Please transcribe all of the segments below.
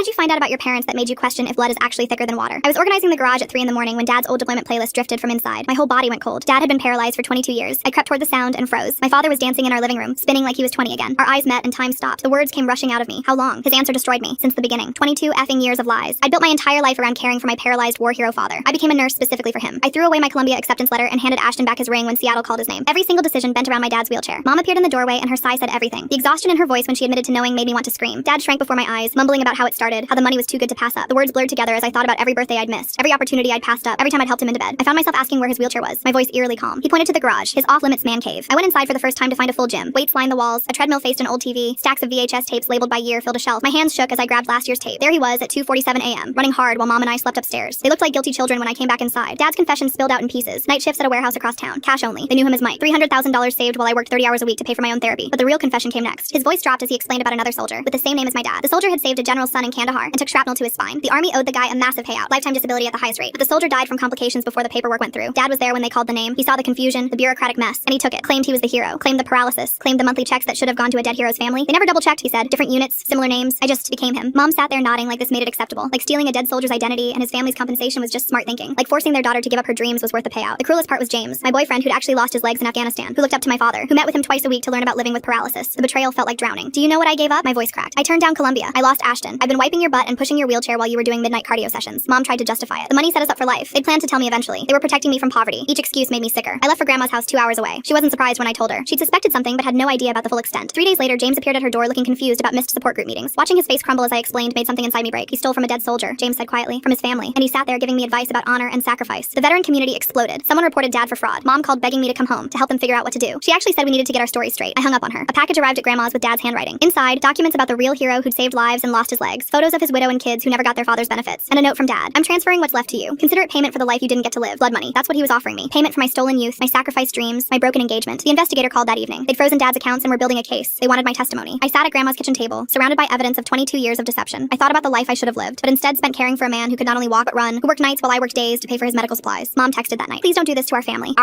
did you find out about your parents that made you question if blood is actually thicker than water? I was organizing the garage at 3 in the morning when Dad's old deployment playlist drifted from inside. My whole body went cold. Dad had been paralyzed for 22 years. I crept toward the sound and froze. My father was dancing in our living room, spinning like he was 20 again. Our eyes met and time stopped. The words came rushing out of me. How long? His answer destroyed me. Since the beginning. 22 effing years of lies. I'd built my entire life around caring for my paralyzed war hero father. I became a nurse specifically for him. I threw away my Columbia acceptance letter and handed Ashton back his ring when Seattle called his name. Every single decision bent around my dad's wheelchair. Mom appeared in the doorway and her sigh said everything. The exhaustion in her voice when she admitted to knowing made me want to scream. Dad shrank before my eyes, mumbling about how it started, how the money was too good to pass up. The words blurred together as I thought about every birthday I'd missed, every opportunity I'd passed up, every time I'd helped him into bed. I found myself asking where his wheelchair was, my voice eerily calm. He pointed to the garage, his off-limits man cave. I went inside for the first time to find a full gym. Weights lined the walls, a treadmill faced an old TV, stacks of VHS tapes labeled by year filled a shelf. My hands shook as I grabbed last year's tape. There he was at 2:47 a.m., running hard while Mom and I slept upstairs. They looked like guilty children when I came back inside. Dad's confession spilled out in pieces. Night shifts at a warehouse across town. Cash only. They knew him as Mike. $300,000 saved while I worked 30 hours a week to pay for my own therapy. But the real confession came next. His voice dropped as he explained about another soldier with the same name as my dad. The soldier had saved a general's son in Kandahar and took shrapnel to his spine. The army owed the guy a massive payout, lifetime disability at the highest rate. But the soldier died from complications before the paperwork went through. Dad was there when they called the name. He saw the confusion, the bureaucratic mess, and he took it. Claimed he was the hero. Claimed the paralysis. Claimed the monthly checks that should have gone to a dead hero's family. They never double-checked, he said. Different units, similar names. I just became him. Mom sat there nodding like this made it acceptable. Like stealing a dead soldier's identity and his family's compensation was just smart thinking. Like forcing their daughter to give up her dreams was worth the payout. The cruelest part was James, my boyfriend who'd actually lost his legs in Afghanistan, who looked up to my father, who met with him twice a week to learn about living with paralysis. The betrayal felt like drowning. Do you know what I gave up? My voice cracked. I turned down Columbia. I lost Ashton. I've been wiping your butt and pushing your wheelchair while you were doing midnight cardio sessions. Mom tried to justify it. The money set us up for life. They'd planned to tell me eventually. They were protecting me from poverty. Each excuse made me sicker. I left for Grandma's house 2 hours away. She wasn't surprised when I told her. She'd suspected something but had no idea about the full extent. 3 days later, James appeared at her door looking confused about missed support group meetings. Watching his face crumble as I explained made something inside me break. He stole from a dead soldier, James said quietly, from his family, and he sat there giving me advice about honor and sacrifice. The veteran community exploded. Someone reported Dad for fraud. Mom called begging me to come home to help them figure out what to do. She actually said we needed to get our story straight. I hung up on her. A package arrived at Grandma's with Dad's handwriting. Inside, documents about the real hero who'd saved lives and lost his legs, photos of his widow and kids who never got their father's benefits, and a note from Dad. I'm transferring what's left to you. Consider it payment for the life you didn't get to live. Blood money. That's what he was offering me. Payment for my stolen youth, my sacrificed dreams, my broken engagement. The investigator called that evening. They'd frozen Dad's accounts and were building a case. They wanted my testimony. I sat at Grandma's kitchen table, surrounded by evidence of 22 years of deception. I thought about the life I should have lived, but instead spent caring for a man who could not only walk but run, who worked nights while I worked days to pay for his medical supplies. Mom texted that night. Please don't do this to our family,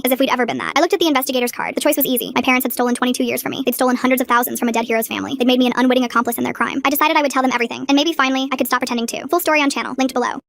as if we'd ever been that. I looked at the investigator's card. The choice was easy. My parents had stolen 22 years from me. They'd stolen hundreds of thousands from a dead hero's family. They'd made me an unwitting accomplice in their crime. I decided I would tell them everything, and maybe finally I could stop pretending to. Full story on channel, linked below.